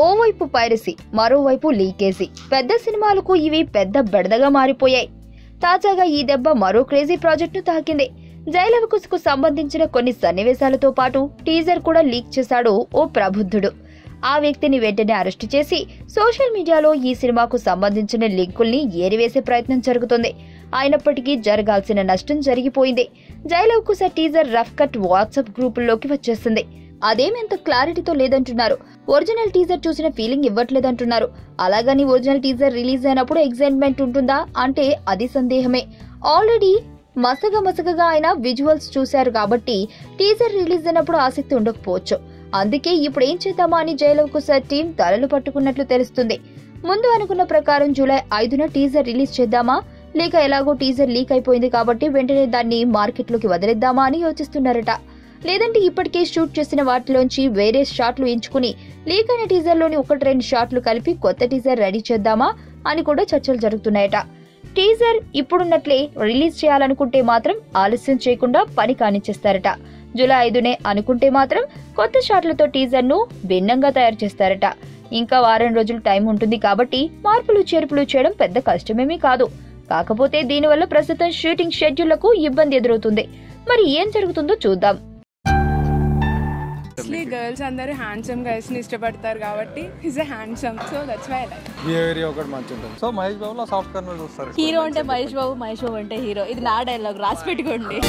ఓవైపు పైరసీ, మరోవైపు లీకేజీ. పెద్ద సినిమాలకు ఇవి పెద్ద బెడదగా మారిపోయాయి. తాజాగా ఈ దెబ్బ మరో క్రేజీ ప్రాజెక్టును తాకింది. జైలవకుశకు సంబంధించిన కొన్ని సన్నివేశాలతో పాటు టీజర్ కూడా లీక్ చేశాడు ఓ ప్రబుద్ధుడు. ఆ వ్యక్తిని వెంటనే అరెస్టు చేసి సోషల్ మీడియాలో ఈ సినిమాకు సంబంధించిన లింకుల్ని ఏరివేసే ప్రయత్నం జరుగుతుంది. అయినప్పటికీ జరగాల్సిన నష్టం జరిగిపోయింది. Jai Lava Kusa teaser rough cut WhatsApp గ్రూపుల్లోకి వచ్చేసింది. అదేమెంత క్లారిటీతో లేదంటున్నారు. ఒరిజినల్ టీజర్ చూసిన ఫీలింగ్ ఇవ్వట్లేదంటున్నారు. అలాగని ఒరిజినల్ టీజర్ రిలీజ్ అయినప్పుడు ఎగ్జైట్మెంట్ ఉంటుందా అంటే అది సందేహమే. ఆల్రెడీ మసగగా ఆయన విజువల్స్ చూశారు కాబట్టి టీజర్ రిలీజ్ అయినప్పుడు ఆసక్తి ఉండకపోవచ్చు. అందుకే ఇప్పుడు ఏం చేద్దామా అని జైలవకుశ టీం తలలు పట్టుకున్నట్లు తెలుస్తుంది. ముందు అనుకున్న ప్రకారం జూలై 5న టీజర్ రిలీజ్ చేద్దామా, లేక ఎలాగో టీజర్ లీక్ అయిపోయింది కాబట్టి వెంటనే దాన్ని మార్కెట్లోకి వదిలేద్దామా అని యోచిస్తున్నారట. లేదంటే ఇప్పటికే షూట్ చేసిన వాటిలోంచి వేరే షాట్లు ఎంచుకుని లీక్ అయిన టీజర్లోని 1-2 షాట్లు కలిపి కొత్త టీజర్ రెడీ చేద్దామా అని కూడా చర్చలు జరుగుతున్నాయట. టీజర్ ఇప్పుడున్నట్లే రిలీజ్ చేయాలనుకుంటే మాత్రం ఆలస్యం చేయకుండా పని కానిచ్చేస్తారట. జూలై 5నే అనుకుంటే మాత్రం కొత్త షాట్లతో టీజర్ ను భిన్నంగా తయారు చేస్తారట. ఇంకా వారం రోజులు టైం ఉంటుంది కాబట్టి మార్పులు చేర్పులు చేయడం పెద్ద కష్టమేమీ కాదు. కాకపోతే దీనివల్ల ప్రస్తుతం షూటింగ్ షెడ్యూళ్లకు ఇబ్బంది ఎదురవుతుంది. మరి ఏం జరుగుతుందో చూద్దాం. గర్ల్స్ అందరూ హ్యాండ్సమ్ గర్ల్స్ ని ఇష్టపడతారు కాబట్టి is a handsome, so that's why I like. Behaviour ఒకటి మంచిగా ఉంటుంది. సో మహేష్ బాబులో సాఫ్ట్ కార్నర్ చూస్తారు. హీరో అంటే మహేష్ బాబు, మహేష్ బాబు అంటే హీరో. ఇది నా డైలాగ్, రాసి పెట్టుకోండి.